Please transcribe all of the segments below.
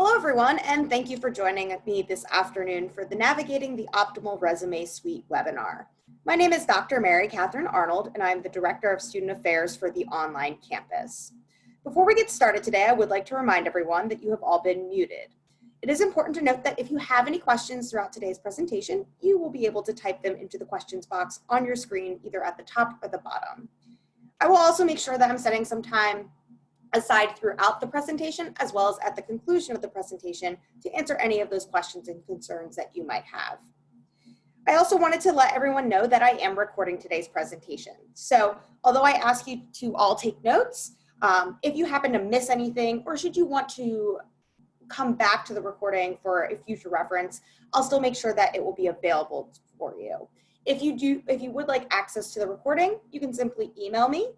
Hello, everyone, and thank you for joining me this afternoon for the Navigating the Optimal Resume Suite webinar. My name is Dr. Mary Catherine Arnold, and I'm the Director of Student Affairs for the online campus. Before we get started today, I would like to remind everyone that you have all been muted. It is important to note that if you have any questions throughout today's presentation, you will be able to type them into the questions box on your screen, either at the top or the bottom. I will also make sure that I'm setting some time aside throughout the presentation, as well as at the conclusion of the presentation, to answer any of those questions and concerns that you might have. I also wanted to let everyone know that I am recording today's presentation. So although I ask you to all take notes, if you happen to miss anything, or should you want to come back to the recording for a future reference, I'll still make sure that it will be available for you. If you would like access to the recording, you can simply email me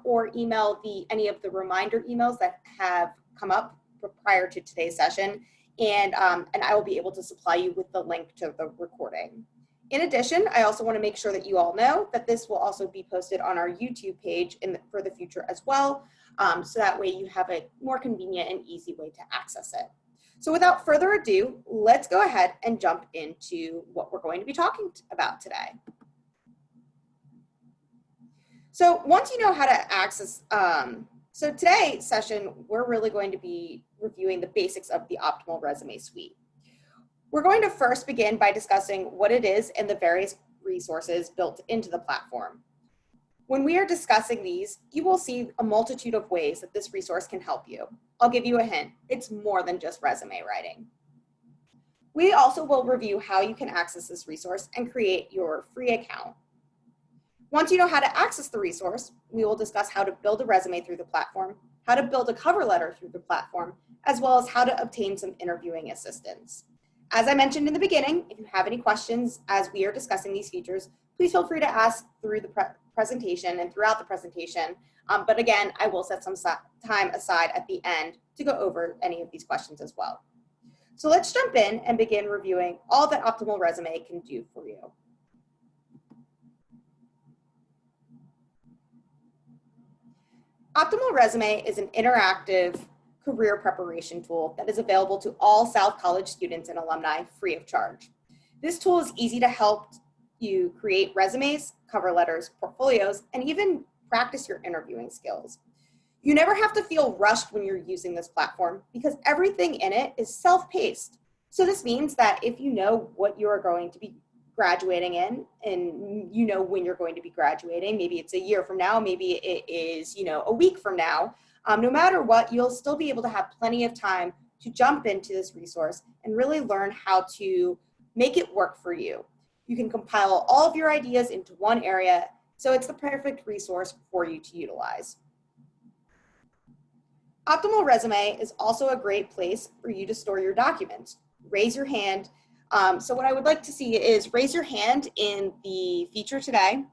or email any of the reminder emails that have come up prior to today's session, and I will be able to supply you with the link to the recording. In addition, I also want to make sure that you all know that this will also be posted on our YouTube page for the future as well, so that way you have a more convenient and easy way to access it. So without further ado, let's go ahead and jump into what we're going to be talking about today. So once you know how to access, so today's session, we're really going to be reviewing the basics of the Optimal Resume Suite. We're going to first begin by discussing what it is and the various resources built into the platform. When we are discussing these, you will see a multitude of ways that this resource can help you. I'll give you a hint, it's more than just resume writing. We also will review how you can access this resource and create your free account. Once you know how to access the resource, we will discuss how to build a resume through the platform, how to build a cover letter through the platform, as well as how to obtain some interviewing assistance. As I mentioned in the beginning, if you have any questions as we are discussing these features, please feel free to ask through the presentation and throughout the presentation. But again, I will set some time aside at the end to go over any of these questions as well. So let's jump in and begin reviewing all that Optimal Resume can do for you. Optimal Resume is an interactive career preparation tool that is available to all South College students and alumni free of charge. This tool is easy to help you create resumes, cover letters, portfolios, and even practice your interviewing skills. You never have to feel rushed when you're using this platform because everything in it is self-paced. So this means that if you know what you are going to be graduating in, and you know when you're going to be graduating, maybe it's a year from now, maybe it is, a week from now, no matter what, you'll still be able to have plenty of time to jump into this resource and really learn how to make it work for you. You can compile all of your ideas into one area, so it's the perfect resource for you to utilize. Optimal Resume is also a great place for you to store your documents. Raise your hand. So what I would like to see is raise your hand in the feature today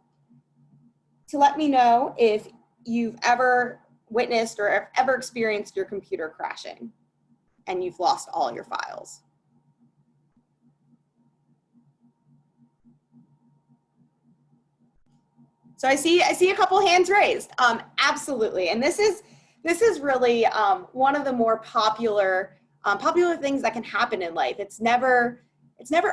to let me know if you've ever witnessed or ever experienced your computer crashing and you've lost all your files. So I see a couple hands raised. Absolutely, and this is really one of the more popular things that can happen in life. It's never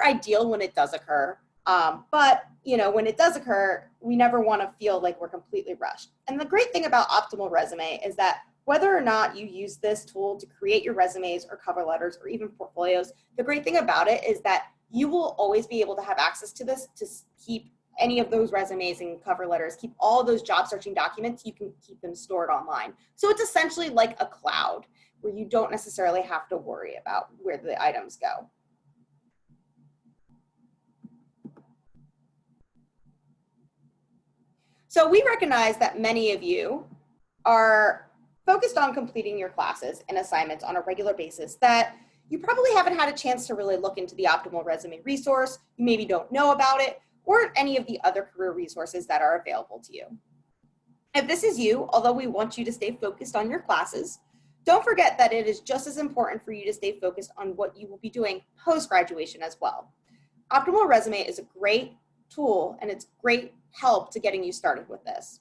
ideal when it does occur, but when it does occur, we never want to feel like we're completely rushed. And the great thing about Optimal Resume is that whether or not you use this tool to create your resumes or cover letters or even portfolios, the great thing about it is that you will always be able to have access to this to keep any of those resumes and cover letters, keep all of those job searching documents, you can keep them stored online. So it's essentially like a cloud where you don't necessarily have to worry about where the items go. So we recognize that many of you are focused on completing your classes and assignments on a regular basis, that you probably haven't had a chance to really look into the Optimal Resume resource, you maybe don't know about it, or any of the other career resources that are available to you. If this is you, although we want you to stay focused on your classes, don't forget that it is just as important for you to stay focused on what you will be doing post-graduation as well. Optimal Resume is a great tool and it's great help to getting you started with this.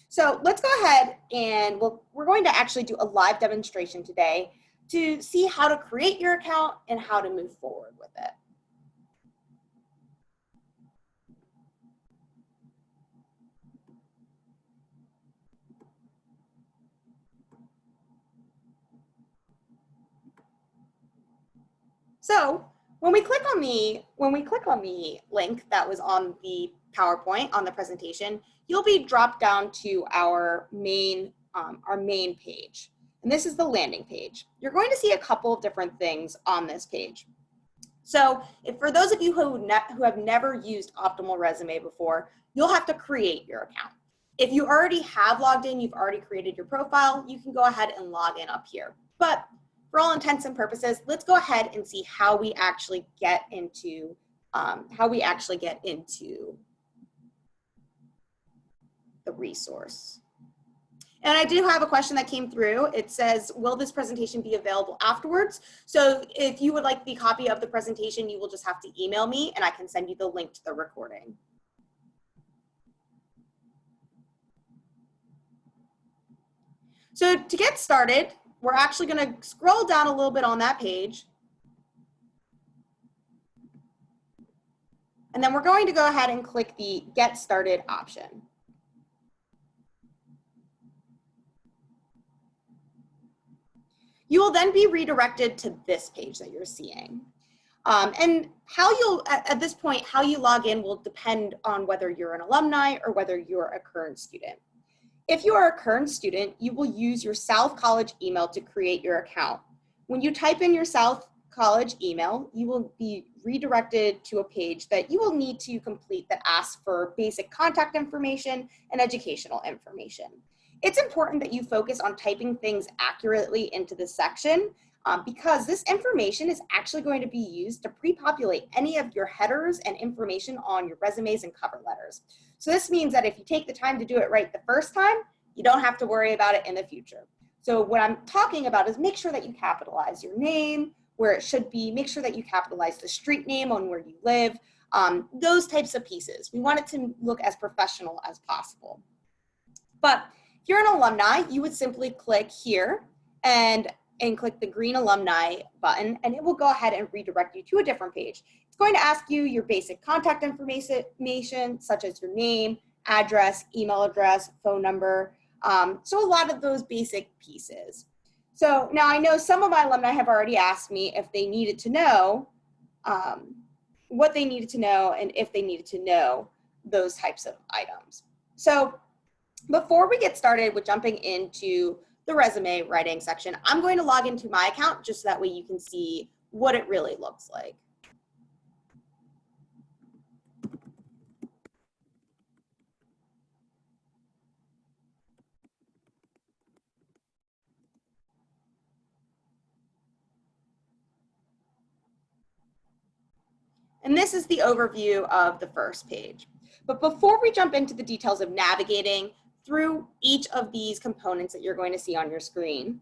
So let's go ahead and we're going to actually do a live demonstration today to see how to create your account and how to move forward with it. So when we click on the link that was on the PowerPoint on the presentation, you'll be dropped down to our main page. And this is the landing page. You're going to see a couple of different things on this page. So for those of you who have never used Optimal Resume before, you'll have to create your account. If you already have logged in, you've already created your profile, you can go ahead and log in up here. But for all intents and purposes, let's go ahead and see how we actually get into the resource. And I do have a question that came through. It says, will this presentation be available afterwards? So if you would like the copy of the presentation, you will just have to email me and I can send you the link to the recording. So to get started, we're actually going to scroll down a little bit on that page. And then we're going to go ahead and click the Get Started option. You will then be redirected to this page that you're seeing. And at this point, how you log in will depend on whether you're an alumni or whether you're a current student. If you are a current student, you will use your South College email to create your account. When you type in your South College email, you will be redirected to a page that you will need to complete that asks for basic contact information and educational information. It's important that you focus on typing things accurately into this section because this information is actually going to be used to pre-populate any of your headers and information on your resumes and cover letters. So this means that if you take the time to do it right the first time, you don't have to worry about it in the future. So what I'm talking about is make sure that you capitalize your name where it should be, make sure that you capitalize the street name on where you live, those types of pieces. We want it to look as professional as possible. But if you're an alumni, you would simply click here and click the green alumni button, and it will go ahead and redirect you to a different page. It's going to ask you your basic contact information, such as your name, address, email address, phone number. So a lot of those basic pieces. So now I know some of my alumni have already asked me if they needed to know what they needed to know and if they needed to know those types of items. So before we get started with jumping into the resume writing section, I'm going to log into my account just so that way you can see what it really looks like. And this is the overview of the first page. But before we jump into the details of navigating through each of these components that you're going to see on your screen,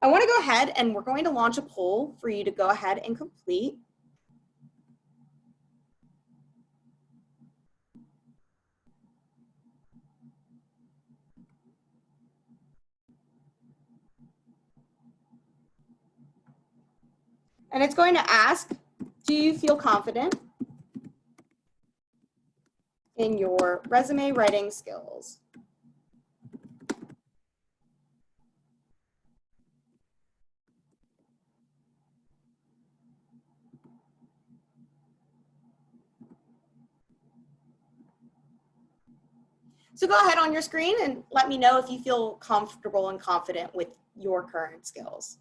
I want to go ahead and we're going to launch a poll for you to go ahead and complete. And it's going to ask, do you feel confident in your resume writing skills? So go ahead on your screen and let me know if you feel comfortable and confident with your current skills.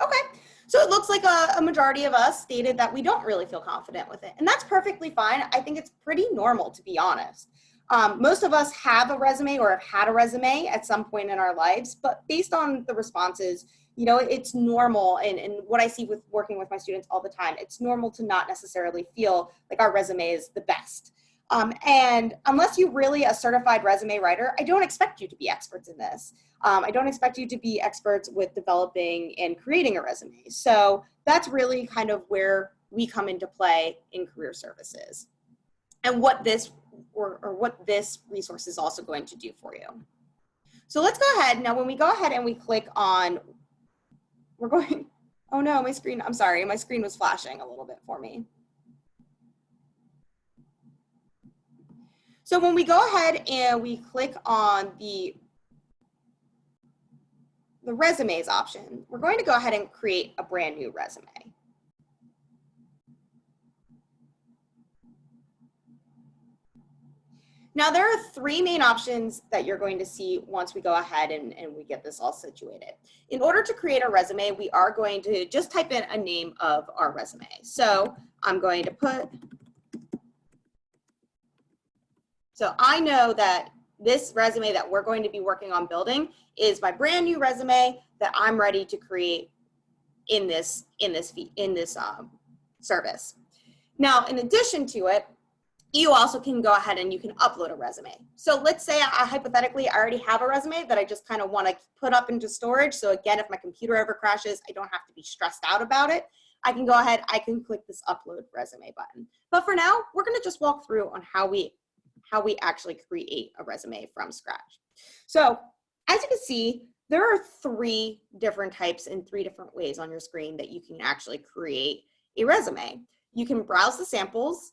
Okay, so it looks like a majority of us stated that we don't really feel confident with it, and that's perfectly fine. I think it's pretty normal, to be honest. Most of us have a resume or have had a resume at some point in our lives, but based on the responses, you know, it's normal, and what I see with working with my students all the time, it's normal to not necessarily feel like our resume is the best. And unless you're really a certified resume writer, I don't expect you to be experts in this. I don't expect you to be experts with developing and creating a resume. So that's really kind of where we come into play in career services. and what this or what this resource is also going to do for you. So let's go ahead. Now, when we go ahead and we click on, we're going, oh no, my screen, I'm sorry, my screen was flashing a little bit for me. So when we go ahead and we click on the resumes option, we're going to go ahead and create a brand new resume. Now, there are three main options that you're going to see once we go ahead and we get this all situated. In order to create a resume, we are going to just type in a name of our resume. So I'm going to put, so I know that this resume that we're going to be working on building is my brand new resume that I'm ready to create in this service. Now, in addition to it, you also can go ahead and you can upload a resume. So let's say hypothetically, I already have a resume that I just kind of want to put up into storage. So again, if my computer ever crashes, I don't have to be stressed out about it. I can go ahead, I can click this upload resume button. But for now, we're going to just walk through on how we actually create a resume from scratch. So as you can see, there are three different types and three different ways on your screen that you can actually create a resume. You can browse the samples,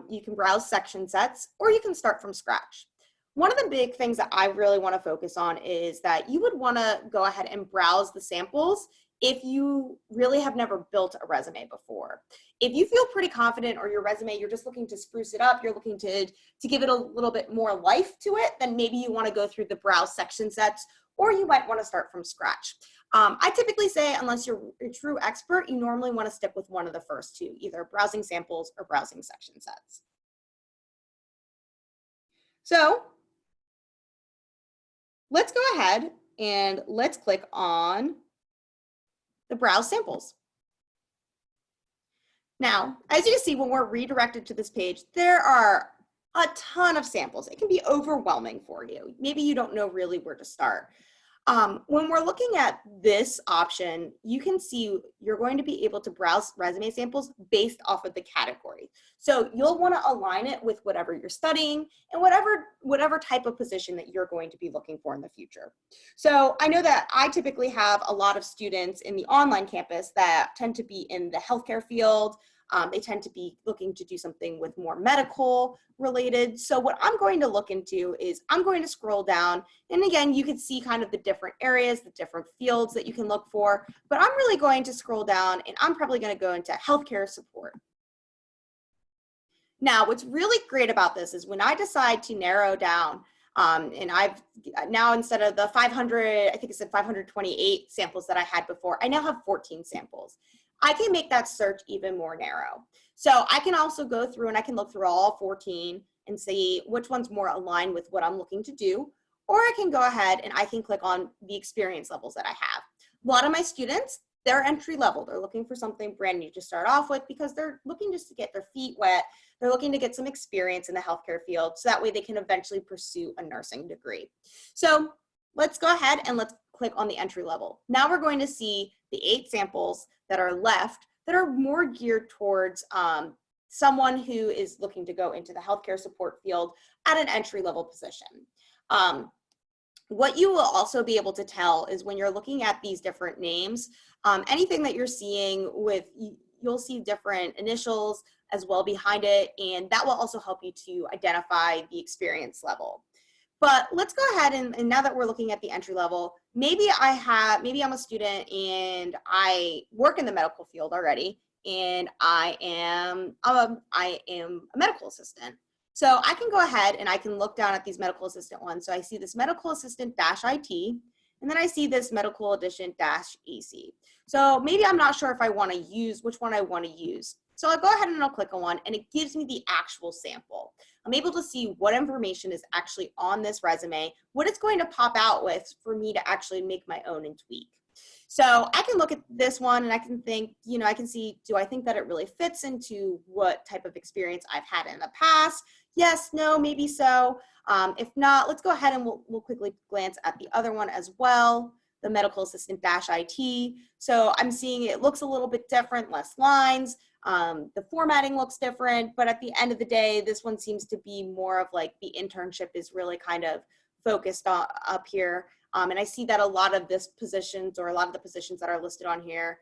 you can browse section sets, or you can start from scratch. One of the big things that I really want to focus on is that you would want to go ahead and browse the samples if you really have never built a resume before. If you feel pretty confident or your resume, you're just looking to spruce it up, you're looking to give it a little bit more life to it, then maybe you want to go through the browse section sets, or you might want to start from scratch. I typically say, unless you're a true expert, you normally want to stick with one of the first two, either browsing samples or browsing section sets. So let's go ahead and let's click on the browse samples. Now, as you can see, when we're redirected to this page, there are a ton of samples. It can be overwhelming for you. Maybe you don't know really where to start. When we're looking at this option, you can see you're going to be able to browse resume samples based off of the category. So you'll want to align it with whatever you're studying and whatever type of position that you're going to be looking for in the future. So I know that I typically have a lot of students in the online campus that tend to be in the healthcare field. They tend to be looking to do something with more medical related. So what I'm going to look into is I'm going to scroll down, and again, you can see kind of the different areas, the different fields that you can look for, but I'm really going to scroll down and I'm probably going to go into healthcare support. Now, what's really great about this is when I decide to narrow down, and I've now, instead of the 500, I think it said 528 samples that I had before, I now have 14 samples. I can make that search even more narrow. So I can also go through and I can look through all 14 and see which one's more aligned with what I'm looking to do, or I can go ahead and I can click on the experience levels that I have. A lot of my students, they're entry level. They're looking for something brand new to start off with because they're looking just to get their feet wet. They're looking to get some experience in the healthcare field so that way they can eventually pursue a nursing degree. So let's go ahead and let's click on the entry level. Now we're going to see the 8 samples that are left that are more geared towards someone who is looking to go into the healthcare support field at an entry level position. What you will also be able to tell is when you're looking at these different names, anything that you're seeing with, you'll see different initials as well behind it, and that will also help you to identify the experience level. But let's go ahead and now that we're looking at the entry level, maybe I'm a student and I work in the medical field already, and I am a medical assistant. So I can go ahead and I can look down at these medical assistant ones. So I see this medical assistant -IT, and then I see this medical addition -AC. So maybe I'm not sure if I want to use which one I want to use. So I'll go ahead and I'll click on one, and it gives me the actual sample. I'm able to see what information is actually on this resume, what it's going to pop out with for me to actually make my own and tweak. So I can look at this one and I can think, I can see, do I think that it really fits into what type of experience I've had in the past? Yes, no, maybe so. If not, let's go ahead and we'll quickly glance at the other one as well, the medical assistant -IT. So I'm seeing it looks a little bit different, less lines. The formatting looks different, but at the end of the day, this one seems to be more of like the internship is really kind of focused up here. And I see that a lot of this positions, or a lot of the positions that are listed on here,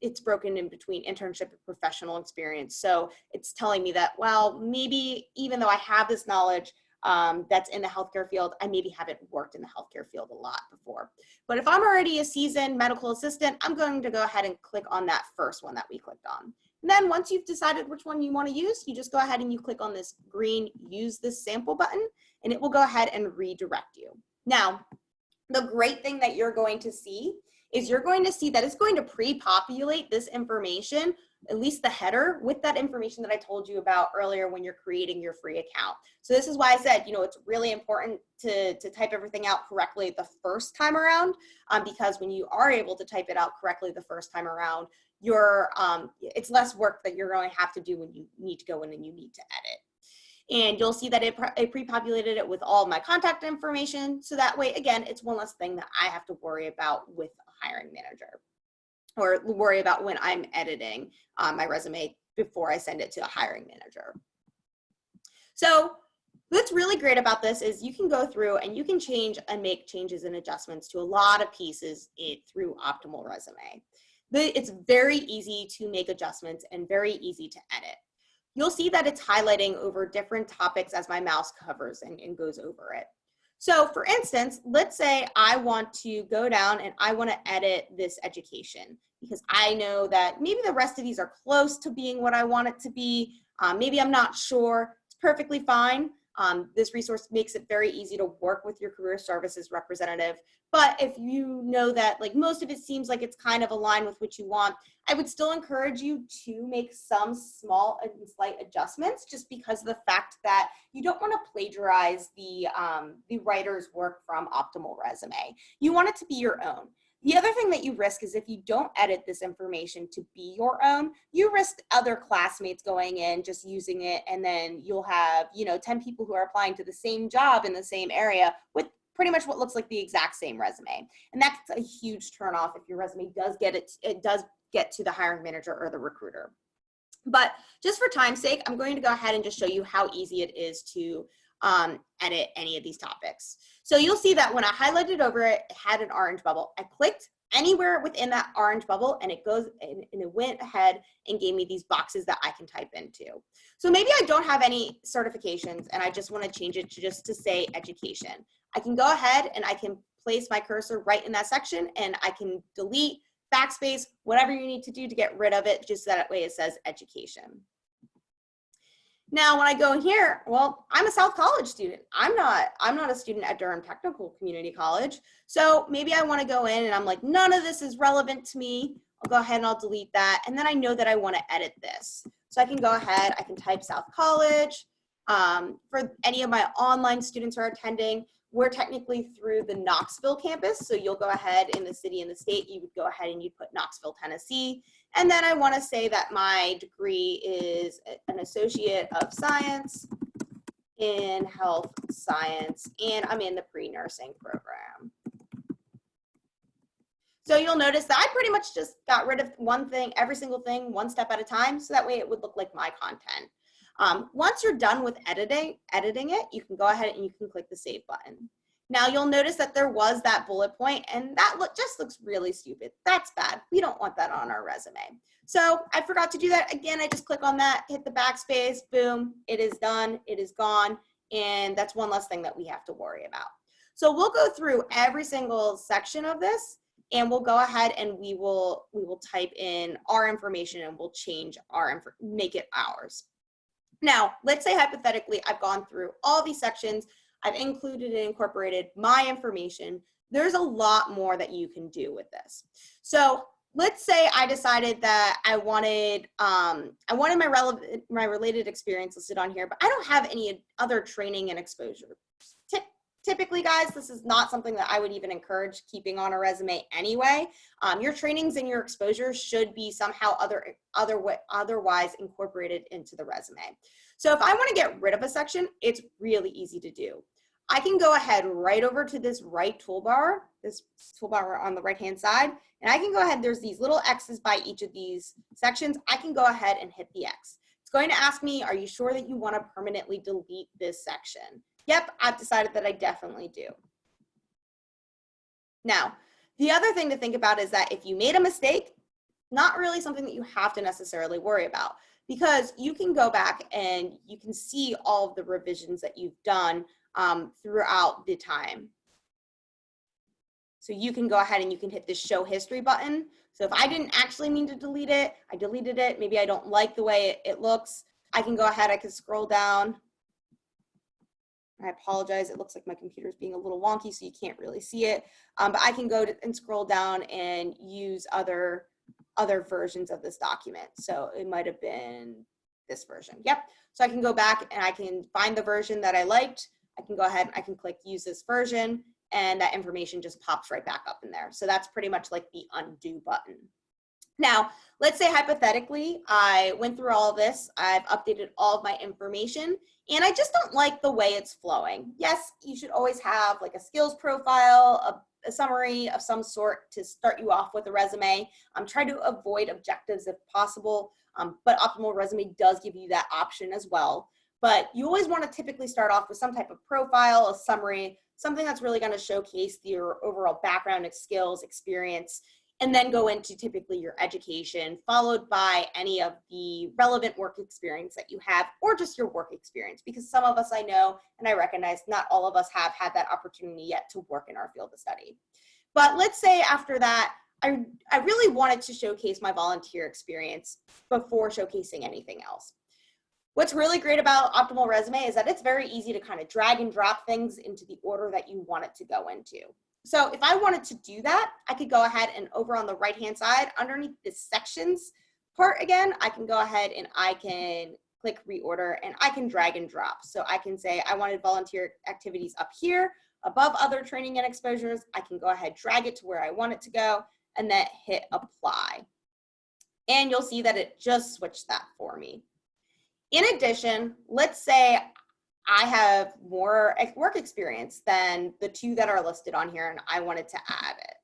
it's broken in between internship and professional experience. So it's telling me that, well, maybe even though I have this knowledge that's in the healthcare field, I maybe haven't worked in the healthcare field a lot before. But if I'm already a seasoned medical assistant, I'm going to go ahead and click on that first one that we clicked on. And then once you've decided which one you want to use, you just go ahead and you click on this green use this sample button, and it will go ahead and redirect you. Now, the great thing that you're going to see is you're going to see that it's going to pre-populate this information, at least the header, with that information that I told you about earlier when you're creating your free account. So this is why I said, you know, it's really important to type everything out correctly the first time around, because when you are able to type it out correctly the first time around, it's less work that you're going to have to do when you need to go in and you need to edit. And you'll see that it pre-populated it with all of my contact information. So that way, again, it's one less thing that I have to worry about with a hiring manager, or worry about when I'm editing my resume before I send it to a hiring manager. So what's really great about this is you can go through and you can change and make changes and adjustments to a lot of pieces through Optimal Resume. It's very easy to make adjustments and very easy to edit. You'll see that it's highlighting over different topics as my mouse covers and goes over it. So for instance, let's say I want to go down and I want to edit this education, because I know that maybe the rest of these are close to being what I want it to be. Maybe I'm not sure. It's perfectly fine. This resource makes it very easy to work with your career services representative. But if you know that like most of it seems like it's kind of aligned with what you want, I would still encourage you to make some small and slight adjustments, just because of the fact that you don't want to plagiarize the writer's work from Optimal Resume. You want it to be your own. The other thing that you risk is if you don't edit this information to be your own, you risk other classmates going in, just using it, and then you'll have, 10 people who are applying to the same job in the same area with pretty much what looks like the exact same resume. And that's a huge turnoff if your resume does get to the hiring manager or the recruiter. But just for time's sake, I'm going to go ahead and just show you how easy it is to edit any of these topics. So you'll see that when I highlighted over it, it had an orange bubble. I clicked anywhere within that orange bubble and it went ahead and gave me these boxes that I can type into. So maybe I don't have any certifications and I just want to change it to say education. I can go ahead and I can place my cursor right in that section and I can delete, backspace, whatever you need to do to get rid of it, just that way it says education. Now, when I go in here, well, I'm a South College student. I'm not a student at Durham Technical Community College. So maybe I want to go in and I'm like, none of this is relevant to me. I'll go ahead and I'll delete that. And then I know that I want to edit this. So I can go ahead, I can type South College. For any of my online students who are attending, we're technically through the Knoxville campus. So you'll go ahead in the city and the state, you would go ahead and you'd put Knoxville, Tennessee. And then I want to say that my degree is an Associate of Science in Health Science, and I'm in the pre-nursing program. So you'll notice that I pretty much just got rid of one thing, every single thing, one step at a time, so that way it would look like my content. Once you're done with editing it, you can go ahead and you can click the save button. Now you'll notice that there was that bullet point and that just looks really stupid. That's bad. We don't want that on our resume. So I forgot to do that. Again, I just click on that, hit the backspace, boom, it is done, it is gone. And that's one less thing that we have to worry about. So we'll go through every single section of this and we'll go ahead and we will type in our information and we'll change make it ours. Now, let's say hypothetically, I've gone through all these sections, I've included and incorporated my information. There's a lot more that you can do with this. So let's say I decided that I wanted my related experience listed on here, but I don't have any other training and exposure. Typically, guys, this is not something that I would even encourage keeping on a resume anyway. Your trainings and your exposure should be somehow otherwise incorporated into the resume. So if I want to get rid of a section, it's really easy to do. I can go ahead right over to this right toolbar, this toolbar on the right-hand side, and I can go ahead, there's these little X's by each of these sections. I can go ahead and hit the X. It's going to ask me, are you sure that you want to permanently delete this section? Yep, I've decided that I definitely do. Now, the other thing to think about is that if you made a mistake, not really something that you have to necessarily worry about, because you can go back and you can see all of the revisions that you've done throughout the time. So you can go ahead and you can hit this show history button. So if I didn't actually mean to delete it, I deleted it, maybe I don't like the way it looks, I can go ahead, I can scroll down. I apologize, it looks like my computer is being a little wonky so you can't really see it, but I can go and scroll down and use other versions of this document. So it might have been this version. Yep. So I can go back and I can find the version that I liked. I can go ahead and I can click use this version, and that information just pops right back up in there. So that's pretty much like the undo button. Now, let's say hypothetically, I went through all of this, I've updated all of my information, and I just don't like the way it's flowing. Yes, you should always have like a skills profile, a summary of some sort to start you off with a resume. Try to avoid objectives if possible, but Optimal Resume does give you that option as well. But you always want to typically start off with some type of profile, a summary, something that's really going to showcase your overall background, skills, experience, and then go into typically your education, followed by any of the relevant work experience that you have, or just your work experience, because some of us I know, and I recognize not all of us have had that opportunity yet to work in our field of study. But let's say after that, I really wanted to showcase my volunteer experience before showcasing anything else. What's really great about Optimal Resume is that it's very easy to kind of drag and drop things into the order that you want it to go into. So if I wanted to do that, I could go ahead and over on the right-hand side, underneath the sections part again, I can go ahead and I can click reorder and I can drag and drop. So I can say I wanted volunteer activities up here, above other training and exposures. I can go ahead, drag it to where I want it to go, and then hit apply. And you'll see that it just switched that for me. In addition, let's say I have more work experience than the two that are listed on here and I wanted to add it.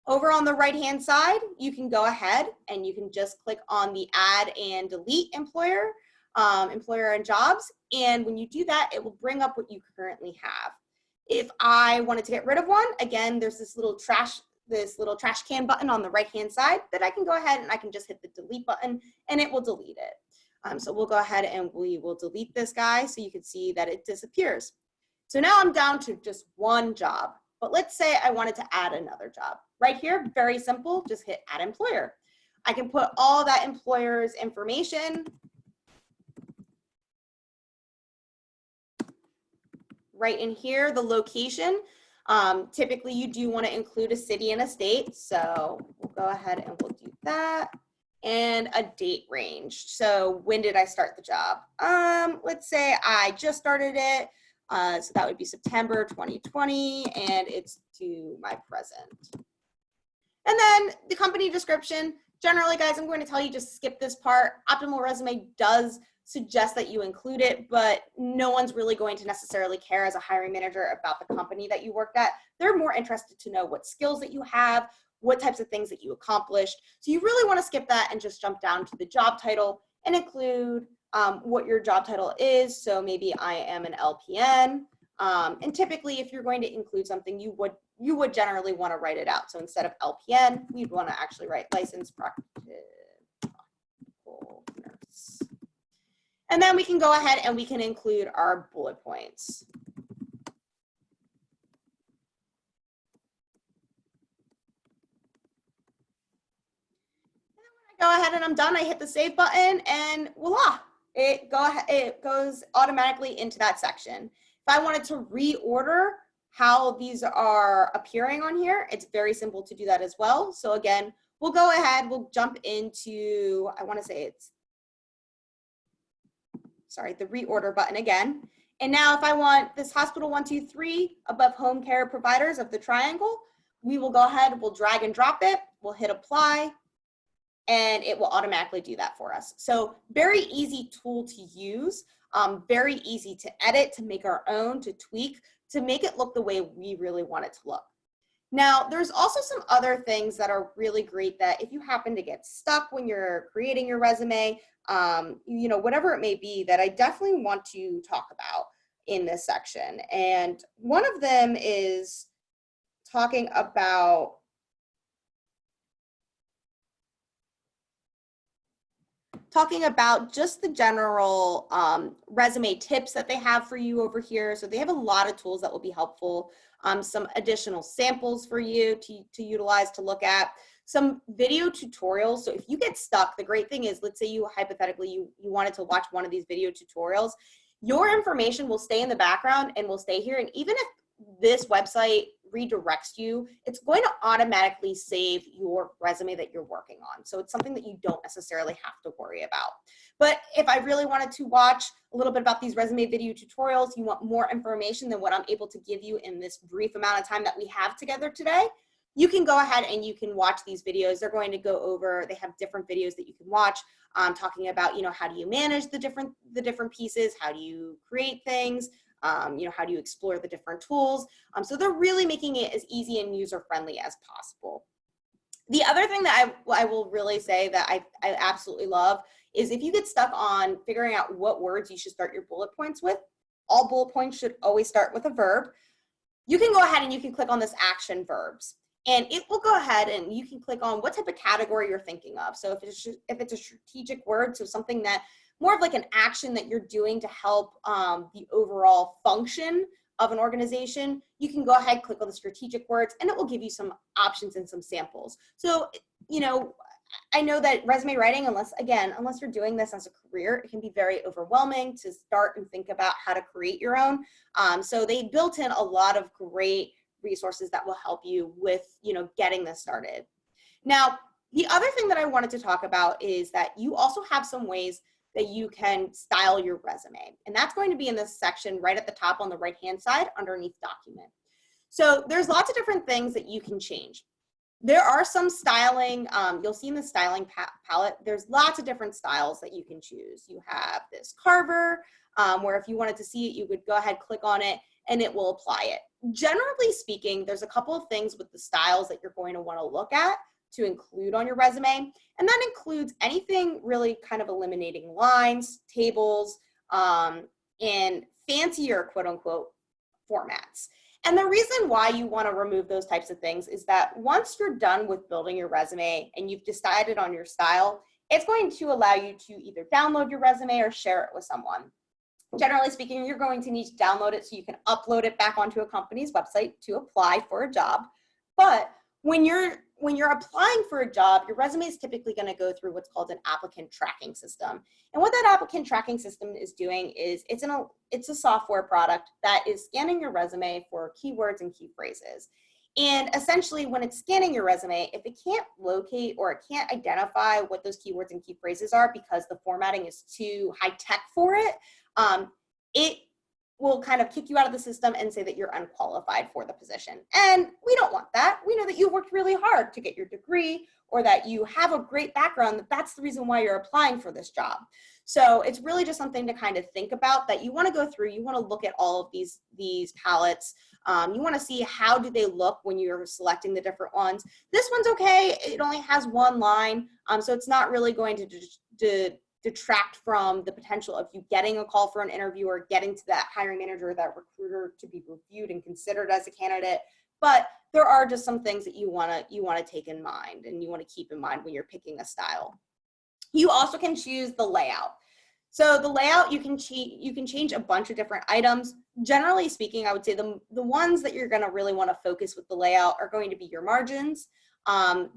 Over on the right-hand side, you can go ahead and you can just click on the add and delete employer and jobs. And when you do that, it will bring up what you currently have. If I wanted to get rid of one, again, there's this little trash can button on the right-hand side that I can go ahead and I can just hit the delete button and it will delete it. So we'll go ahead and we will delete this guy so you can see that it disappears. So now I'm down to just one job, but let's say I wanted to add another job. Right here, very simple, just hit add employer. I can put all that employer's information right in here, the location. Typically you do want to include a city and a state, so we'll go ahead and we'll do that. And a date range. So when did I start the job? Let's say I just started it. So that would be September 2020, and it's to my present. And then the company description. Generally, guys, I'm going to tell you just skip this part. Optimal Resume does suggest that you include it, but no one's really going to necessarily care as a hiring manager about the company that you worked at. They're more interested to know what skills that you have, what types of things that you accomplished. So you really want to skip that and just jump down to the job title and include what your job title is. So maybe I am an LPN. And typically if you're going to include something, you would generally want to write it out. So instead of LPN, we'd want to actually write licensed practical nurse. And then we can go ahead and we can include our bullet points. Go ahead and I'm done. I hit the save button and voila, it goes automatically into that section. If I wanted to reorder how these are appearing on here, it's very simple to do that as well. So again, we'll go ahead, we'll jump into, I want to say it's, sorry, the reorder button again. And now if I want this hospital 123 above home care providers of the triangle, we will go ahead, we'll drag and drop it, we'll hit apply, and it will automatically do that for us. So very easy tool to use, very easy to edit, to make our own, to tweak, to make it look the way we really want it to look. Now, there's also some other things that are really great that if you happen to get stuck when you're creating your resume, you know, whatever it may be, that I definitely want to talk about in this section. And one of them is talking about just the general resume tips that they have for you over here. So they have a lot of tools that will be helpful, some additional samples for you to utilize, to look at, some video tutorials. So if you get stuck, the great thing is, let's say you hypothetically, you wanted to watch one of these video tutorials, your information will stay in the background and will stay here. And even if this website redirects you, it's going to automatically save your resume that you're working on. So it's something that you don't necessarily have to worry about. But if I really wanted to watch a little bit about these resume video tutorials, you want more information than what I'm able to give you in this brief amount of time that we have together today, you can go ahead and you can watch these videos. They're going to go over, they have different videos that you can watch, talking about, you know, how do you manage the different pieces, how do you create things, you know, how do you explore the different tools. So they're really making it as easy and user-friendly as possible. The other thing that I will really say that I absolutely love is if you get stuck on figuring out what words you should start your bullet points with, all bullet points should always start with a verb. You can go ahead and you can click on this action verbs. And it will go ahead and you can click on what type of category you're thinking of. So if it's a strategic word, so something that more of like an action that you're doing to help the overall function of an organization, you can go ahead, click on the strategic words, and it will give you some options and some samples. So, you know, I know that resume writing, unless you're doing this as a career, it can be very overwhelming to start and think about how to create your own. So they built in a lot of great resources that will help you with, you know, getting this started. Now, the other thing that I wanted to talk about is that you also have some ways that you can style your resume. And that's going to be in this section right at the top on the right-hand side underneath document. So there's lots of different things that you can change. There are some styling, you'll see in the styling palette, there's lots of different styles that you can choose. You have this Carver, where if you wanted to see it, you would go ahead, click on it, and it will apply it. Generally speaking, there's a couple of things with the styles that you're going to want to look at to include on your resume, and that includes anything really kind of eliminating lines, tables, and fancier quote-unquote formats. And the reason why you want to remove those types of things is that once you're done with building your resume and you've decided on your style, it's going to allow you to either download your resume or share it with someone. Generally speaking, you're going to need to download it so you can upload it back onto a company's website to apply for a job. But when you're applying for a job, your resume is typically going to go through what's called an applicant tracking system. And what that applicant tracking system is doing is it's a software product that is scanning your resume for keywords and key phrases. And essentially, when it's scanning your resume, if it can't locate or it can't identify what those keywords and key phrases are because the formatting is too high tech for it, it will kind of kick you out of the system and say that you're unqualified for the position. And we don't want that. We know that you worked really hard to get your degree or that you have a great background, that's the reason why you're applying for this job. So it's really just something to kind of think about, that you want to go through, you want to look at all of these palettes. You want to see how do they look when you're selecting the different ones. This one's okay. It only has one line, so it's not really going to detract from the potential of you getting a call for an interview or getting to that hiring manager or that recruiter to be reviewed and considered as a candidate. But there are just some things that you want to take in mind and you want to keep in mind when you're picking a style. You also can choose the layout. So the layout, you can change a bunch of different items. Generally speaking, I would say the ones that you're going to really want to focus with the layout are going to be your margins.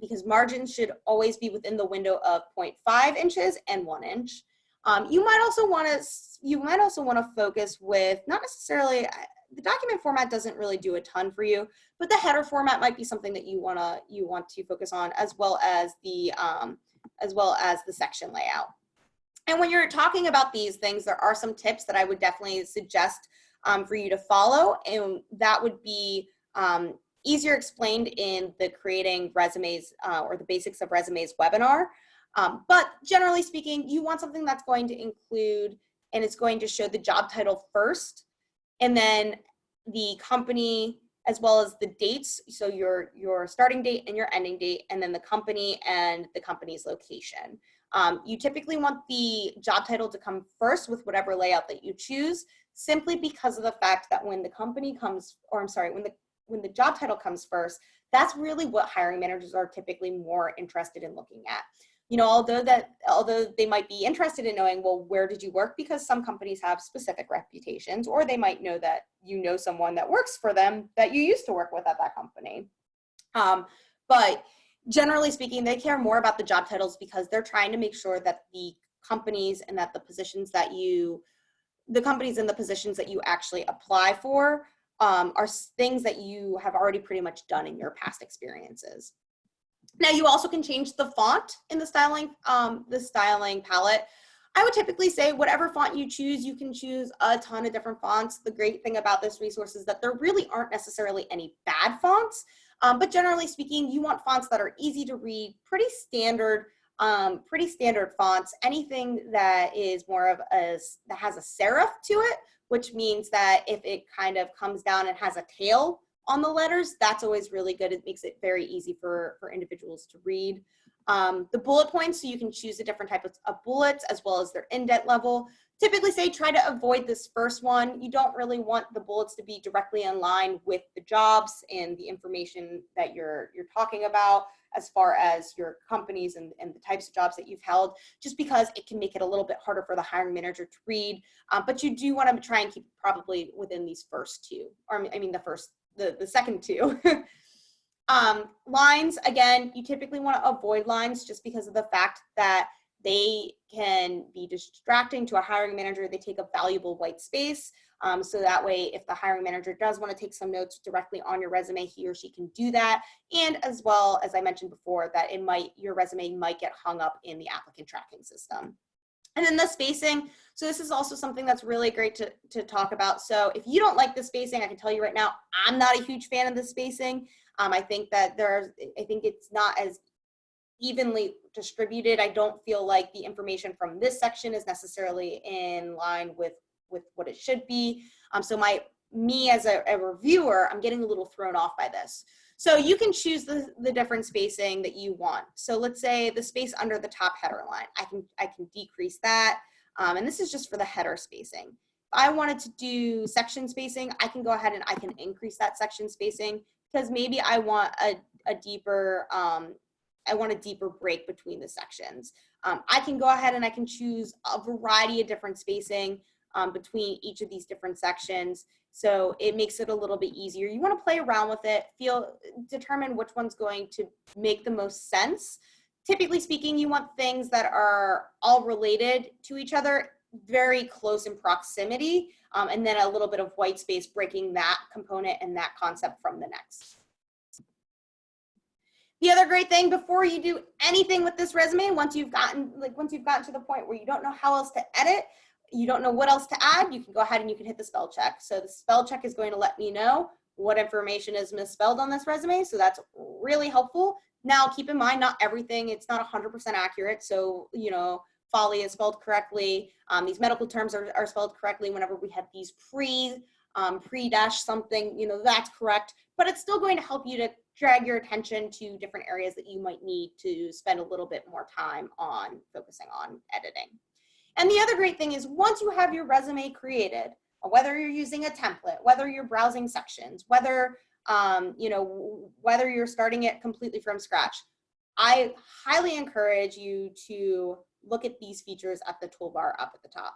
Because margins should always be within the window of 0.5 inches and 1 inch. You might also want to focus with, not necessarily, the document format doesn't really do a ton for you, but the header format might be something that you want to focus on, as well as the section layout. And when you're talking about these things, there are some tips that I would definitely suggest for you to follow, and that would be easier explained in the Creating Resumes or the Basics of Resumes webinar. But generally speaking, you want something that's going to include and it's going to show the job title first, and then the company, as well as the dates, so your starting date and your ending date, and then the company and the company's location. You typically want the job title to come first with whatever layout that you choose, simply because of the fact that when the company comes, or I'm sorry, when the job title comes first, that's really what hiring managers are typically more interested in looking at. You know, although they might be interested in knowing, well, where did you work? Because some companies have specific reputations, or they might know that you know someone that works for them that you used to work with at that company. But generally speaking, they care more about the job titles because they're trying to make sure that the companies and that the positions that the companies and the positions that you actually apply for are things that you have already pretty much done in your past experiences. Now, you also can change the font in the styling palette. I would typically say whatever font you choose, you can choose a ton of different fonts. The great thing about this resource is that there really aren't necessarily any bad fonts, but generally speaking, you want fonts that are easy to read, pretty standard fonts. Anything that is more of that has a serif to it, which means that if it kind of comes down and has a tail on the letters, that's always really good. It makes it very easy for individuals to read. The bullet points, so you can choose the different types of bullets as well as their indent level. Typically say try to avoid this first one. You don't really want the bullets to be directly in line with the jobs and the information that you're talking about as far as your companies and the types of jobs that you've held, just because it can make it a little bit harder for the hiring manager to read. But you do want to try and keep it probably within these first two, or I mean the second two. Lines, again, you typically want to avoid lines just because of the fact that they can be distracting to a hiring manager. They take up valuable white space. So that way, if the hiring manager does want to take some notes directly on your resume, he or she can do that. And as well, as I mentioned before, that your resume might get hung up in the applicant tracking system. And then the spacing. So this is also something that's really great to talk about. So if you don't like the spacing, I can tell you right now, I'm not a huge fan of the spacing. I think that I think it's not as evenly distributed. I don't feel like the information from this section is necessarily in line with what it should be. So me as a reviewer, I'm getting a little thrown off by this. So you can choose the different spacing that you want. So let's say the space under the top header line, I can decrease that. And this is just for the header spacing. If I wanted to do section spacing, I can go ahead and I can increase that section spacing because maybe I want a deeper break between the sections. I can go ahead and I can choose a variety of different spacing between each of these different sections. So it makes it a little bit easier. You want to play around with it, determine which one's going to make the most sense. Typically speaking, you want things that are all related to each other, very close in proximity, and then a little bit of white space breaking that component and that concept from the next. The other great thing before you do anything with this resume, once you've gotten to the point where you don't know how else to edit, you don't know what else to add, you can go ahead and you can hit the spell check. So the spell check is going to let me know what information is misspelled on this resume. So that's really helpful. Now, keep in mind, not everything, it's not 100% accurate. So, you know, folly is spelled correctly. These medical terms are spelled correctly whenever we have these pre-dash something, you know, that's correct. But it's still going to help you to drag your attention to different areas that you might need to spend a little bit more time on focusing on editing. And the other great thing is once you have your resume created, whether you're using a template, whether you're browsing sections, whether whether you're starting it completely from scratch, I highly encourage you to look at these features at the toolbar up at the top.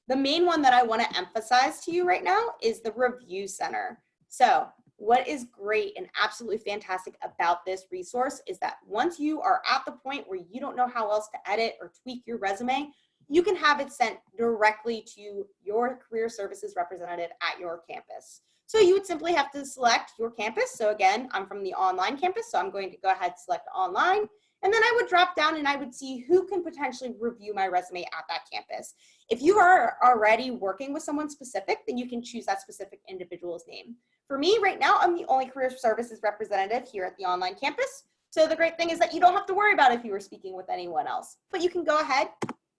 The main one that I want to emphasize to you right now is the Review Center. So what is great and absolutely fantastic about this resource is that once you are at the point where you don't know how else to edit or tweak your resume, you can have it sent directly to your career services representative at your campus. So you would simply have to select your campus. So again, I'm from the online campus, so I'm going to go ahead and select online. And then I would drop down and I would see who can potentially review my resume at that campus. If you are already working with someone specific, then you can choose that specific individual's name. For me right now, I'm the only career services representative here at the online campus. So the great thing is that you don't have to worry about if you were speaking with anyone else, but you can go ahead,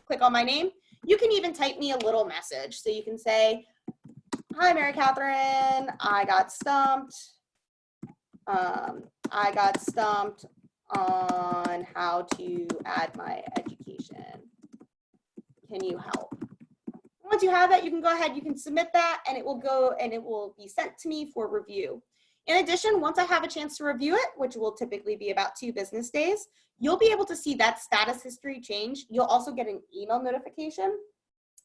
click on my name. You can even type me a little message. So you can say, Hi, Mary Catherine. I got stumped. I got stumped on how to add my education. Can you help? Once you have that, you can go ahead, you can submit that, and it will go and it will be sent to me for review. In addition, once I have a chance to review it, which will typically be about 2 business days, you'll be able to see that status history change. You'll also get an email notification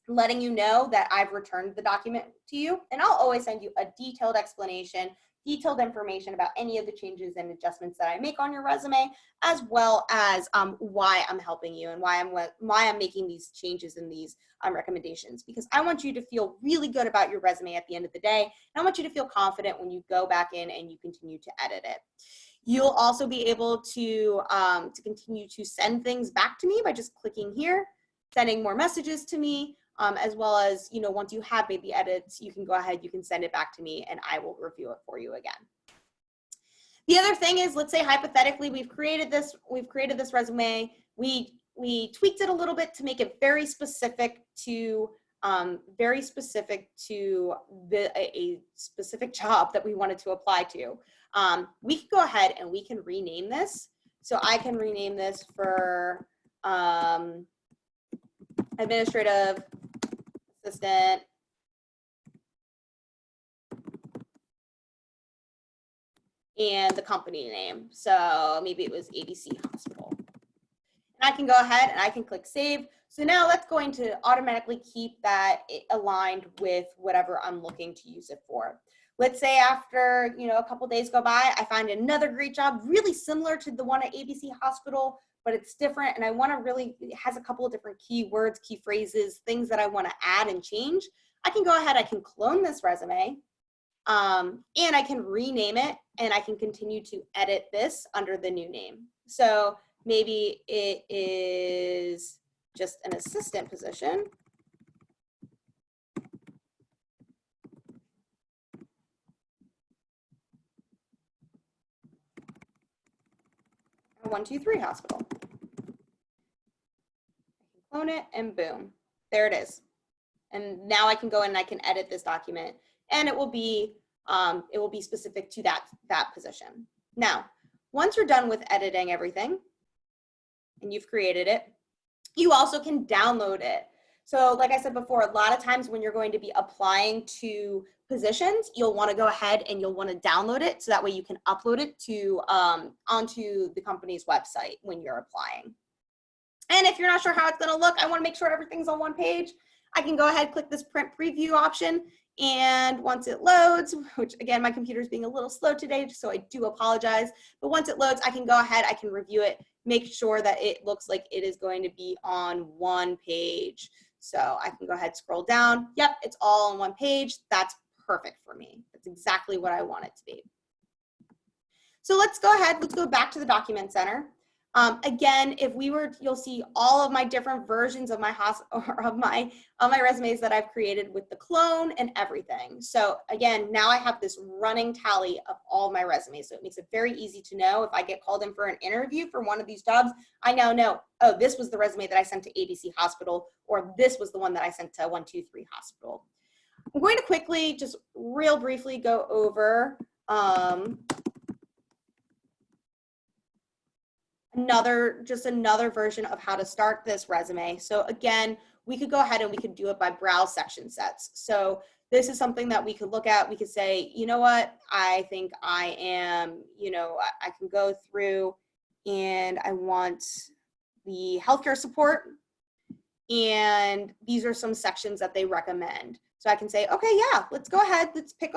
letting you know that I've returned the document to you. And I'll always send you a detailed explanation, detailed information about any of the changes and adjustments that I make on your resume, as well as why I'm helping you and why I'm making these changes and these recommendations, because I want you to feel really good about your resume at the end of the day. And I want you to feel confident when you go back in and you continue to edit it. You'll also be able to continue to send things back to me by just clicking here, sending more messages to me, as well as, once you have made the edits, you can go ahead, you can send it back to me and I will review it for you again. The other thing is, let's say hypothetically, we've created this resume. We tweaked it a little bit to make it very specific to a specific job that we wanted to apply to. We can go ahead and we can rename this. So I can rename this for administrative assistant and the company name. So maybe it was ABC Hospital. And I can go ahead and I can click save. So now that's going to automatically keep that aligned with whatever I'm looking to use it for. Let's say after a couple days go by, I find another great job really similar to the one at ABC Hospital, but it's different and I want to it has a couple of different keywords, key phrases, things that I want to add and change. I can go ahead, I can clone this resume and I can rename it and I can continue to edit this under the new name. So maybe it is just an assistant position. At 123 Hospital. Clone it and boom, there it is. And now I can go in and I can edit this document and it will be specific to that position. Now, once you're done with editing everything and you've created it, you also can download it. So like I said before, a lot of times when you're going to be applying to positions, you'll want to go ahead and you'll want to download it so that way you can upload it to onto the company's website when you're applying. And if you're not sure how it's going to look, I want to make sure everything's on one page. I can go ahead, click this print preview option, and once it loads, which again, my computer is being a little slow today, so I do apologize, but once it loads, I can go ahead, I can review it, make sure that it looks like it is going to be on one page. So I can go ahead, scroll down. Yep, it's all on one page. That's perfect for me. That's exactly what I want it to be. So let's go ahead, let's go back to the Document Center. Again, you'll see all of my different versions of my resumes that I've created with the clone and everything. So again, now I have this running tally of all my resumes. So it makes it very easy to know if I get called in for an interview for one of these jobs, I now know, oh, this was the resume that I sent to ABC Hospital, or this was the one that I sent to 123 Hospital. I'm going to quickly, just real briefly go over another version of how to start this resume. So again, we could go ahead and we could do it by browse section sets. So this is something that we could look at. We could say, you know what, I think I am, I can go through and I want the healthcare support. And these are some sections that they recommend. So I can say, okay, yeah, let's go ahead, let's pick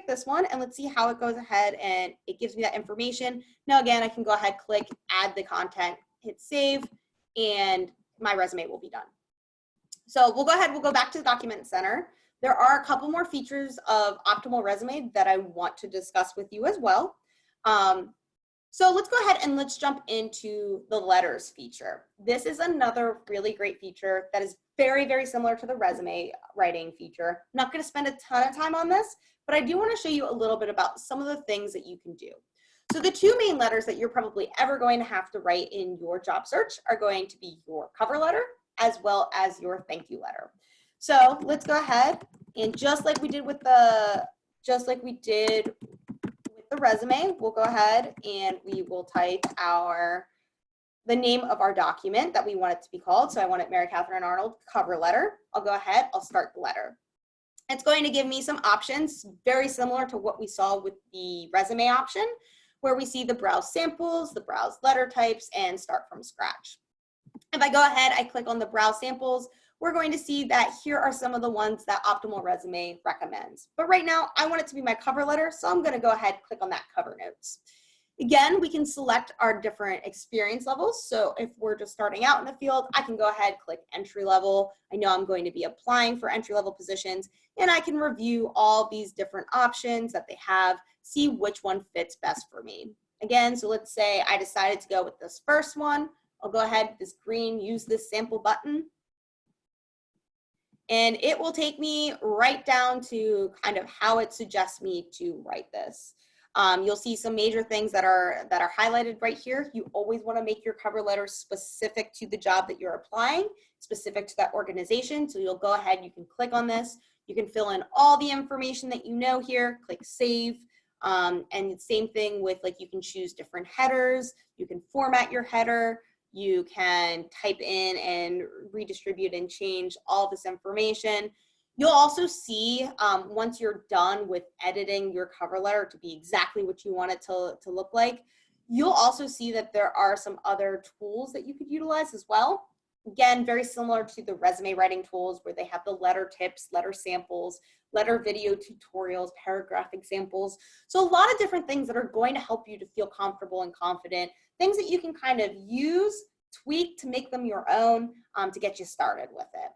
this one and let's see how it goes ahead and it gives me that information. Now again, I can go ahead, click, add the content, hit save, and my resume will be done. So we'll go back to the Document Center. There are a couple more features of Optimal Resume that I want to discuss with you as well. So let's go ahead and let's jump into the letters feature. This is another really great feature that is very, very similar to the resume writing feature. I'm not going to spend a ton of time on this, but I do want to show you a little bit about some of the things that you can do. So the two main letters that you're probably ever going to have to write in your job search are going to be your cover letter as well as your thank you letter. So let's go ahead and just like we did with the resume, we'll go ahead and we will type the name of our document that we want it to be called. So I want it Mary Catherine Arnold cover letter. I'll go ahead, I'll start the letter. It's going to give me some options, very similar to what we saw with the resume option, where we see the browse samples, the browse letter types, and start from scratch. If I go ahead, I click on the browse samples, we're going to see that here are some of the ones that Optimal Resume recommends. But right now, I want it to be my cover letter, so I'm gonna go ahead and click on that cover notes. Again, we can select our different experience levels. So if we're just starting out in the field, I can go ahead, click entry level. I know I'm going to be applying for entry level positions, and I can review all these different options that they have, see which one fits best for me. Again, so let's say I decided to go with this first one. I'll go ahead, this green, use this sample button. And it will take me right down to kind of how it suggests me to write this. You'll see some major things that are highlighted right here. You always want to make your cover letter specific to the job that you're applying, specific to that organization. So you'll go ahead, you can click on this. You can fill in all the information that you know here, click save. And same thing with, like, you can choose different headers. You can format your header. You can type in and redistribute and change all this information. You'll also see once you're done with editing your cover letter to be exactly what you want it to look like, you'll also see that there are some other tools that you could utilize as well. Again, very similar to the resume writing tools where they have the letter tips, letter samples, letter video tutorials, paragraph examples. So a lot of different things that are going to help you to feel comfortable and confident, things that you can kind of use, tweak to make them your own to get you started with it.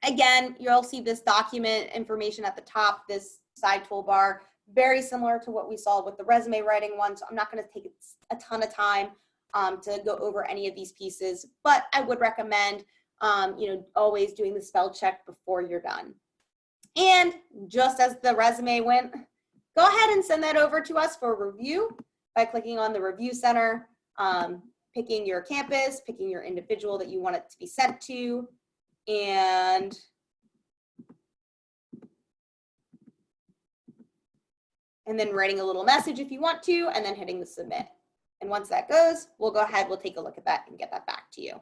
Again, you'll see this document information at the top, this side toolbar, very similar to what we saw with the resume writing one. So I'm not going to take a ton of time to go over any of these pieces, but I would recommend always doing the spell check before you're done. And just as the resume went, go ahead and send that over to us for review by clicking on the review center, picking your campus, picking your individual that you want it to be sent to, and then writing a little message if you want to, and then hitting the submit. And once that goes, we'll go ahead, we'll take a look at that and get that back to you.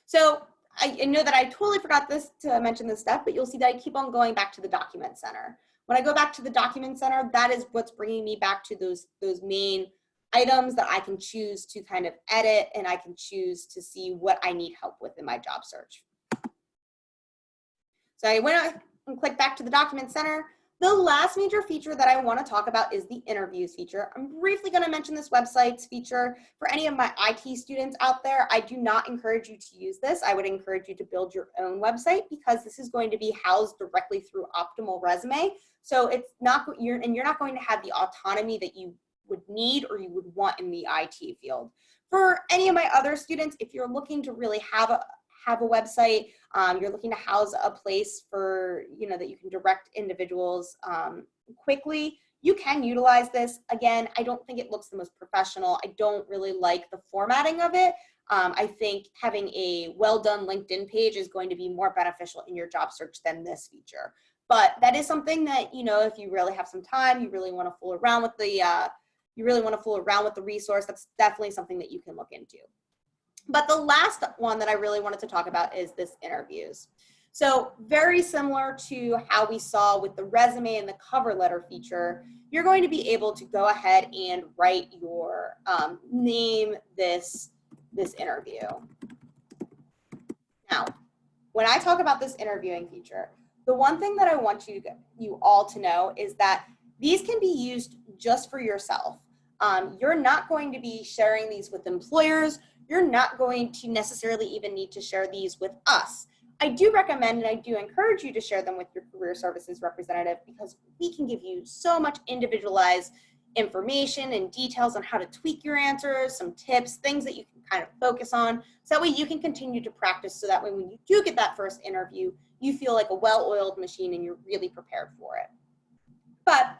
So I know that I totally forgot to mention this step, but you'll see that I keep on going back to the document center. When I go back to the document center, that is what's bringing me back to those main items that I can choose to kind of edit, and I can choose to see what I need help with in my job search. So I went and clicked back to the document center. The last major feature that I want to talk about is the interviews feature. I'm briefly going to mention this website's feature. For any of my IT students out there, I do not encourage you to use this. I would encourage you to build your own website, because this is going to be housed directly through Optimal Resume. So it's not, you're not going to have the autonomy that you would need or you would want in the IT field. For any of my other students, if you're looking to really have a website, you're looking to house a place for, that you can direct individuals quickly, you can utilize this. Again, I don't think it looks the most professional. I don't really like the formatting of it. I think having a well-done LinkedIn page is going to be more beneficial in your job search than this feature. But that is something that, if you really have some time, you really want to fool around with the resource, that's definitely something that you can look into. But the last one that I really wanted to talk about is this interviews. So very similar to how we saw with the resume and the cover letter feature, you're going to be able to go ahead and write your name this interview. Now, when I talk about this interviewing feature, the one thing that I want you all to know is that these can be used just for yourself. You're not going to be sharing these with employers. You're not going to necessarily even need to share these with us. I do recommend and I do encourage you to share them with your career services representative, because we can give you so much individualized information and details on how to tweak your answers, some tips, things that you can kind of focus on, so that way you can continue to practice, so that way when you do get that first interview, you feel like a well-oiled machine and you're really prepared for it. But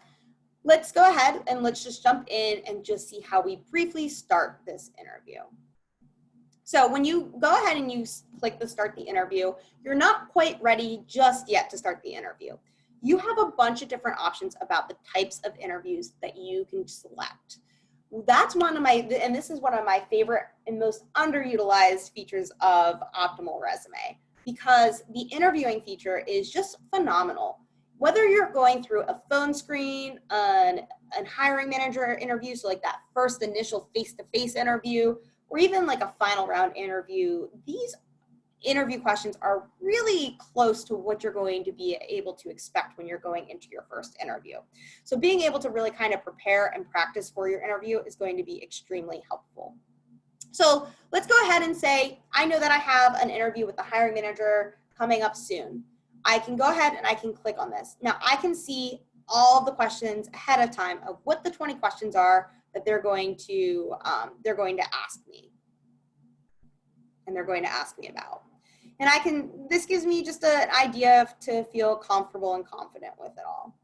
let's go ahead and let's just jump in and just see how we briefly start this interview. So when you go ahead and you click the start the interview, you're not quite ready just yet to start the interview. You have a bunch of different options about the types of interviews that you can select. That's one of my, and this is one of my favorite and most underutilized features of Optimal Resume, because the interviewing feature is just phenomenal. Whether you're going through a phone screen, an hiring manager interview, so like that first initial face-to-face interview, or even like a final round interview, these interview questions are really close to what you're going to be able to expect when you're going into your first interview. So being able to really kind of prepare and practice for your interview is going to be extremely helpful. So let's go ahead and say, I know that I have an interview with the hiring manager coming up soon. I can go ahead and I can click on this. Now I can see all the questions ahead of time of what the 20 questions are that they're going to ask me. And they're going to ask me about. And this gives me just an idea to feel comfortable and confident with it all.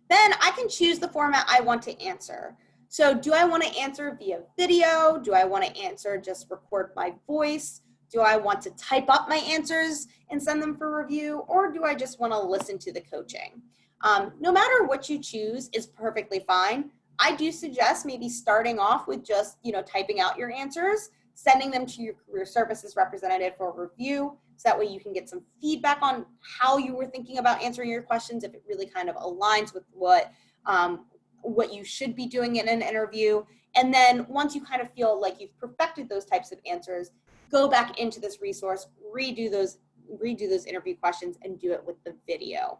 Then I can choose the format I want to answer. So do I want to answer via video? Do I want to answer just record my voice? Do I want to type up my answers and send them for review? Or do I just want to listen to the coaching? No matter what you choose is perfectly fine. I do suggest maybe starting off with just, typing out your answers, sending them to your career services representative for review, so that way you can get some feedback on how you were thinking about answering your questions, if it really kind of aligns with what you should be doing in an interview. And then once you kind of feel like you've perfected those types of answers, go back into this resource, redo those interview questions, and do it with the video.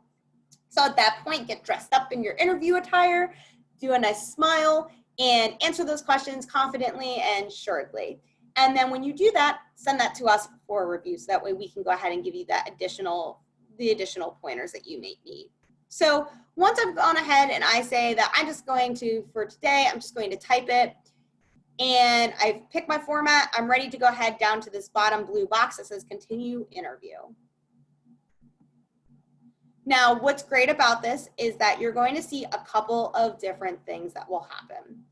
So at that point, get dressed up in your interview attire, do a nice smile, and answer those questions confidently and assuredly. And then when you do that, send that to us for a review, so that way we can go ahead and give you the additional pointers that you may need. So once I've gone ahead and I say that for today, I'm just going to type it, and I've picked my format, I'm ready to go ahead down to this bottom blue box that says continue interview. Now, what's great about this is that you're going to see a couple of different things that will happen.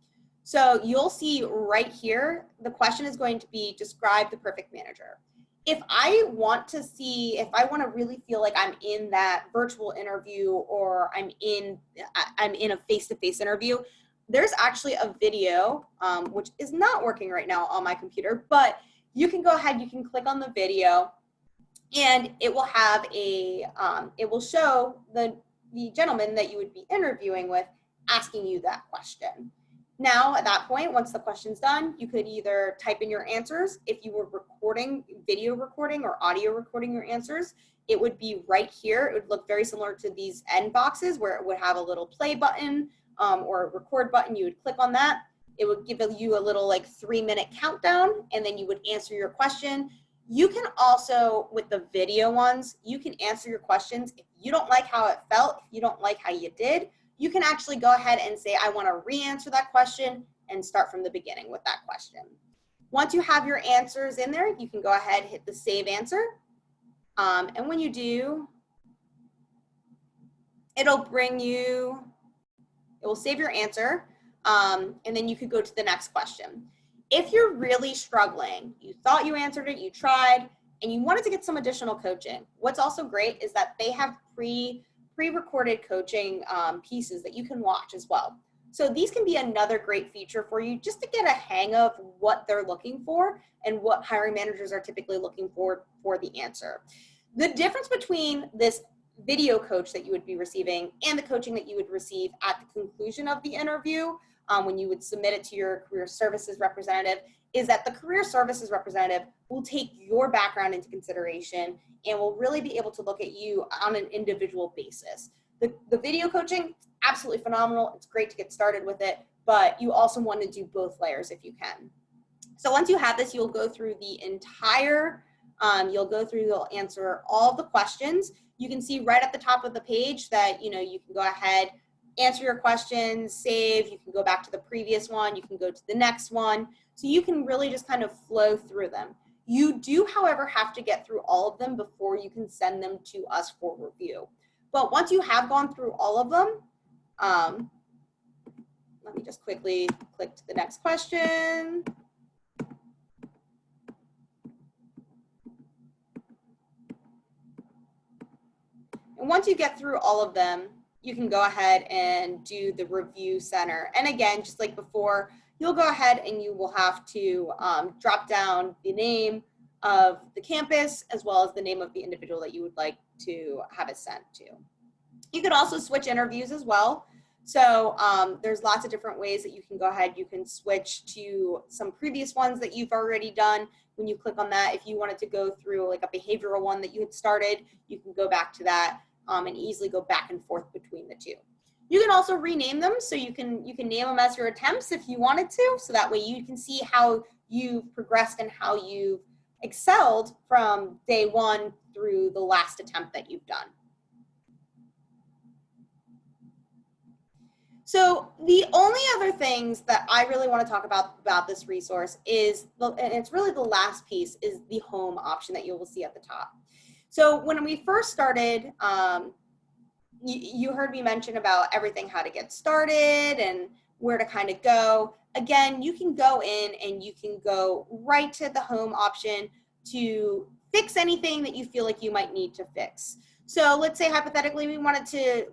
So you'll see right here, the question is going to be describe the perfect manager. If I want to really feel like I'm in that virtual interview, or I'm in a face-to-face interview, there's actually a video, which is not working right now on my computer, but you can go ahead, you can click on the video, and it will have it will show the gentleman that you would be interviewing with asking you that question. Now, at that point, once the question's done, you could either type in your answers. If you were video recording or audio recording your answers, it would be right here. It would look very similar to these end boxes where it would have a little play button or a record button. You would click on that. It would give you a little 3-minute countdown, and then you would answer your question. You can also, with the video ones, you can answer your questions. If you don't like how it felt, if you don't like how you did, you can actually go ahead and say, I want to re-answer that question, and start from the beginning with that question. Once you have your answers in there, you can go ahead, hit the save answer. And when you do, it will save your answer, and then you could go to the next question. If you're really struggling, you thought you answered it, you tried, and you wanted to get some additional coaching, what's also great is that they have pre-recorded coaching pieces that you can watch as well. So these can be another great feature for you, just to get a hang of what they're looking for and what hiring managers are typically looking for the answer. The difference between this video coach that you would be receiving and the coaching that you would receive at the conclusion of the interview, when you would submit it to your career services representative, is that the career services representative will take your background into consideration and will really be able to look at you on an individual basis. The video coaching, absolutely phenomenal. It's great to get started with it, but you also want to do both layers if you can. So once you have this, you'll go through the entire, you'll answer all the questions. You can see right at the top of the page that, you can go ahead, answer your questions, save, you can go back to the previous one, you can go to the next one. So you can really just kind of flow through them. You do, however, have to get through all of them before you can send them to us for review. But once you have gone through all of them, let me just quickly click to the next question. And once you get through all of them, you can go ahead and do the review center. And again, just like before, you'll go ahead and you will have to drop down the name of the campus as well as the name of the individual that you would like to have it sent to. You could also switch interviews as well. So there's lots of different ways that you can go ahead. You can switch to some previous ones that you've already done. When you click on that, if you wanted to go through like a behavioral one that you had started, you can go back to that and easily go back and forth between the two. You can also rename them, so you can name them as your attempts if you wanted to, so that way you can see how you've progressed and how you've excelled from day one through the last attempt that you've done. So the only other things that I really want to talk about this resource is, and it's really the last piece, is the home option that you will see at the top. So when we first started, you heard me mention about everything, how to get started and where to kind of go. Again, you can go in and you can go right to the home option to fix anything that you feel like you might need to fix. So let's say hypothetically we wanted to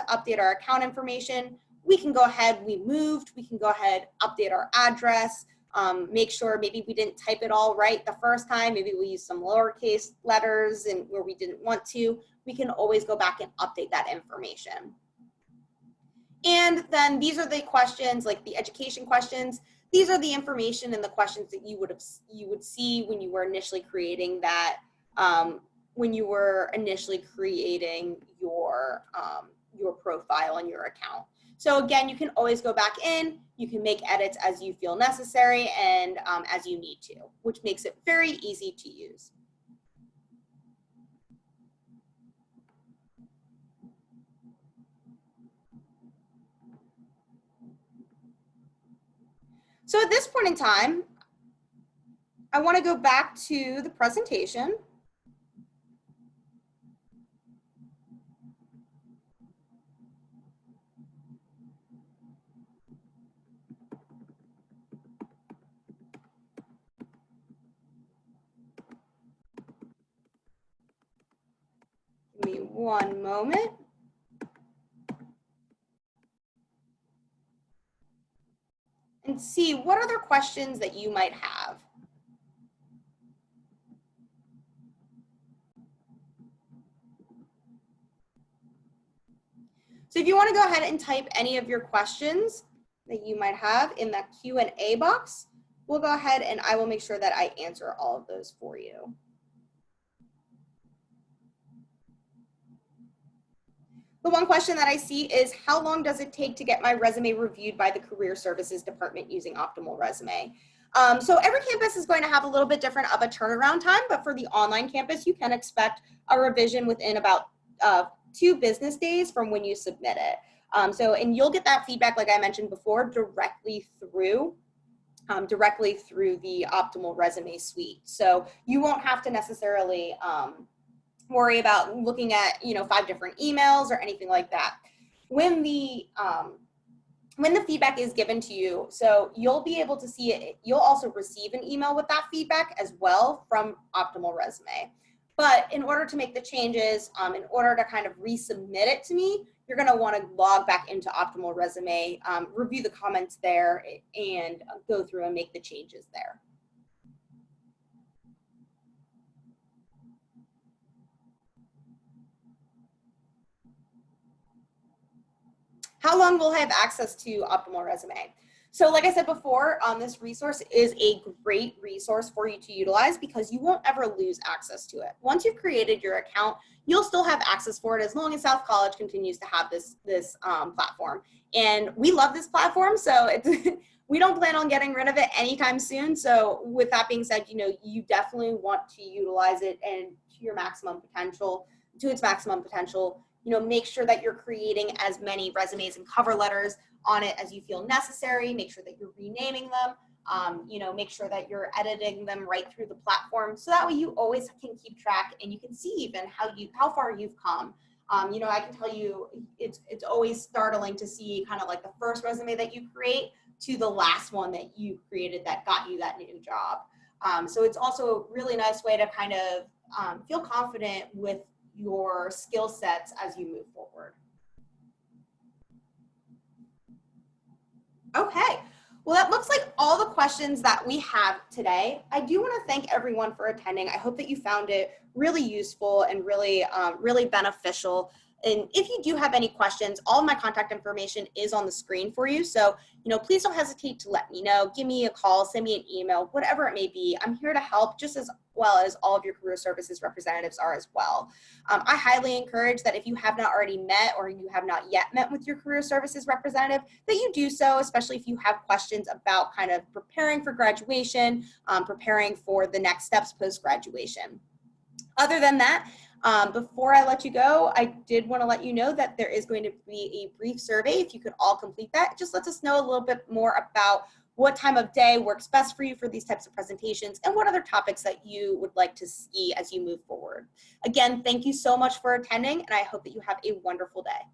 update our account information. We can go ahead, we moved, we can go ahead, update our address, make sure maybe we didn't type it all right the first time, maybe we used some lowercase letters and where we didn't want to, we can always go back and update that information. And then these are the questions, like the education questions. These are the information and the questions that you would see when you were initially creating that, when you were initially creating your profile and your account. So again, you can always go back in, you can make edits as you feel necessary and as you need to, which makes it very easy to use. So at this point in time, I want to go back to the presentation. Give me one moment. And see what other questions that you might have. So if you want to go ahead and type any of your questions that you might have in that Q&A box, we'll go ahead and I will make sure that I answer all of those for you. The one question that I see is, how long does it take to get my resume reviewed by the Career Services Department using Optimal Resume? So every campus is going to have a little bit different of a turnaround time, but for the online campus, you can expect a revision within about 2 business days from when you submit it. And you'll get that feedback, like I mentioned before, directly through the Optimal Resume suite. So you won't have to necessarily worry about looking at 5 different emails or anything like that. When the feedback is given to you, so you'll be able to see it. You'll also receive an email with that feedback as well from Optimal Resume. But in order to make the changes, in order to kind of resubmit it to me, you're going to want to log back into Optimal Resume, review the comments there, and go through and make the changes there. How long will I have access to Optimal Resume? So like I said before, this resource is a great resource for you to utilize because you won't ever lose access to it. Once you've created your account, you'll still have access for it as long as South College continues to have this platform. And we love this platform, so we don't plan on getting rid of it anytime soon. So with that being said, you definitely want to utilize it and to its maximum potential. Make sure that you're creating as many resumes and cover letters on it as you feel necessary. Make sure that you're renaming them. Make sure that you're editing them right through the platform. So that way you always can keep track and you can see even how far you've come. I can tell you it's always startling to see kind of like the first resume that you create to the last one that you created that got you that new job. So it's also a really nice way to kind of feel confident with your skill sets as you move forward. Okay, well, that looks like all the questions that we have today. I do want to thank everyone for attending. I hope that you found it really useful and really, really beneficial. And if you do have any questions, all of my contact information is on the screen for you. So, please don't hesitate to let me know. Give me a call, send me an email, whatever it may be. I'm here to help just as well as all of your career services representatives are as well. I highly encourage that if you have not already met or you have not yet met with your career services representative, that you do so, especially if you have questions about kind of preparing for graduation, preparing for the next steps post-graduation. Other than that, before I let you go, I did want to let you know that there is going to be a brief survey. If you could all complete that, it just lets us know a little bit more about what time of day works best for you for these types of presentations and what other topics that you would like to see as you move forward. Again, thank you so much for attending, and I hope that you have a wonderful day.